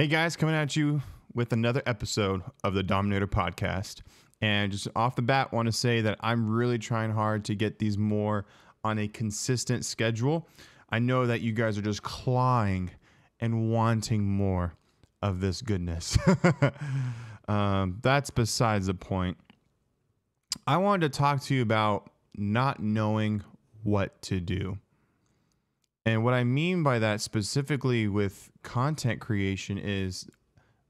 Hey guys, coming at you with another episode of the Dominator Podcast. And just off the bat, want to say that I'm really trying hard to get these more on a consistent schedule. I know that you guys are just clawing and wanting more of this goodness. That's besides the point. I wanted to talk to you about not knowing what to do. And what I mean by that specifically with content creation is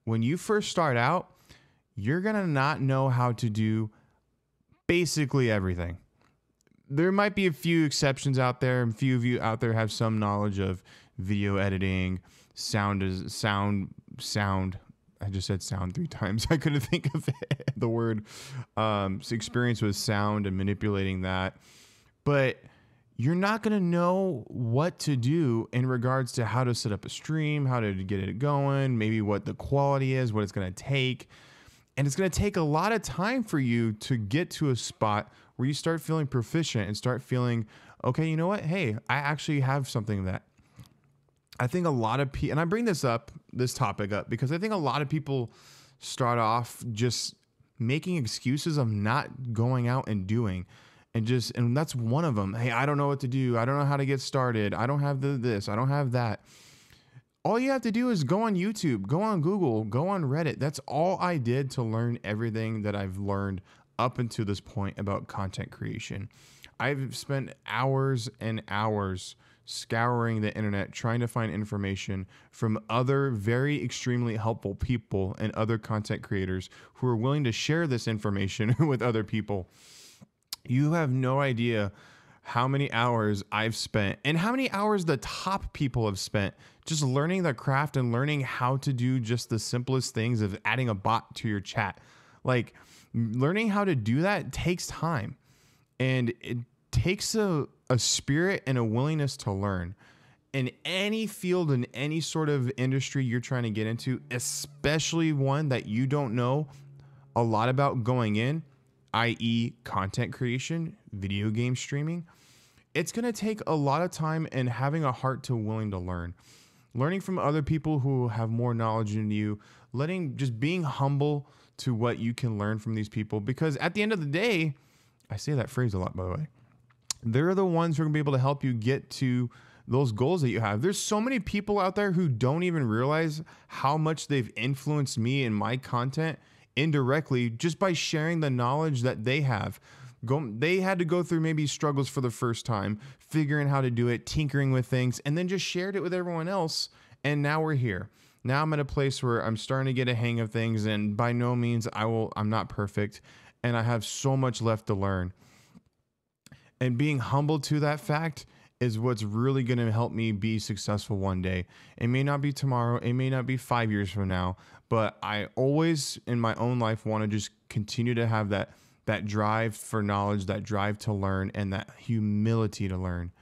when you first start out, you're going to not know how to do basically everything. There might be a few exceptions out there, and a few of you out there have some knowledge of video editing, sound. I just said sound 3 times. I couldn't think of the word. Experience with sound and manipulating that. But you're not going to know what to do in regards to how to set up a stream, how to get it going, maybe what the quality is, what it's going to take. And it's going to take a lot of time for you to get to a spot where you start feeling proficient and start feeling, okay, you know what? Hey, I actually have something that I think a lot of people, and I bring this topic up because I think a lot of people start off just making excuses of not going out and doing. And that's one of them. Hey, I don't know what to do. I don't know how to get started. I don't have this. I don't have that. All you have to do is go on YouTube, go on Google, go on Reddit. That's all I did to learn everything that I've learned up until this point about content creation. I've spent hours and hours scouring the internet, trying to find information from other very extremely helpful people and other content creators who are willing to share this information with other people. You have no idea how many hours I've spent and how many hours the top people have spent just learning the craft and learning how to do just the simplest things of adding a bot to your chat. Like, learning how to do that takes time, and it takes a spirit and a willingness to learn. In any field, in any sort of industry you're trying to get into, especially one that you don't know a lot about going in, i.e. content creation, video game streaming, it's going to take a lot of time and having a heart to willing to learn. Learning from other people who have more knowledge than you, just being humble to what you can learn from these people. Because at the end of the day, I say that phrase a lot, by the way, they're the ones who are going to be able to help you get to those goals that you have. There's so many people out there who don't even realize how much they've influenced me in my content indirectly just by sharing the knowledge that they have. They had to go through maybe struggles for the first time, figuring how to do it, tinkering with things, and then just shared it with everyone else. And now we're here. Now I'm at a place where I'm starting to get a hang of things, and by no means I'm not perfect, and I have so much left to learn. And being humble to that fact is what's really going to help me be successful one day. It may not be tomorrow. It may not be 5 years from now, but I always in my own life want to just continue to have that drive for knowledge, that drive to learn, and that humility to learn.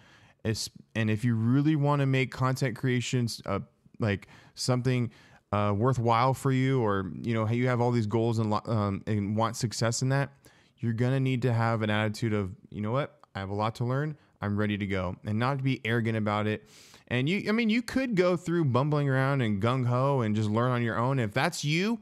And if you really want to make content creations like something worthwhile for you, or you have all these goals and want success in that, you're gonna need to have an attitude of, you know what, I have a lot to learn. I'm ready to go, and not to be arrogant about it. And you could go through bumbling around and gung ho and just learn on your own. If that's you,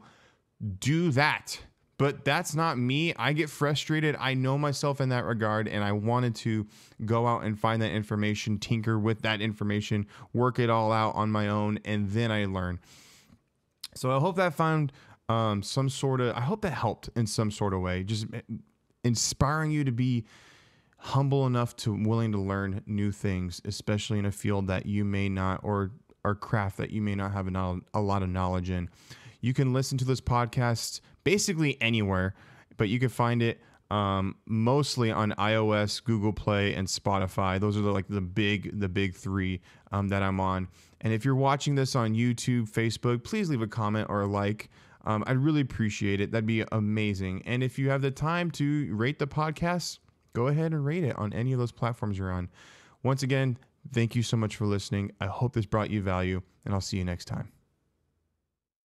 do that. But that's not me. I get frustrated. I know myself in that regard, and I wanted to go out and find that information, tinker with that information, work it all out on my own, and then I learn. So I hope that I hope that helped in some sort of way, just inspiring you to be humble enough to willing to learn new things, especially in a field that you may not, or craft that you may not have a lot of knowledge in. You can listen to this podcast basically anywhere, but you can find it mostly on iOS, Google Play, and Spotify. Those are the big 3 that I'm on. And if you're watching this on YouTube, Facebook, please leave a comment or a like. I'd really appreciate it. That'd be amazing. And if you have the time to rate the podcast, go ahead and rate it on any of those platforms you're on. Once again, thank you so much for listening. I hope this brought you value, and I'll see you next time.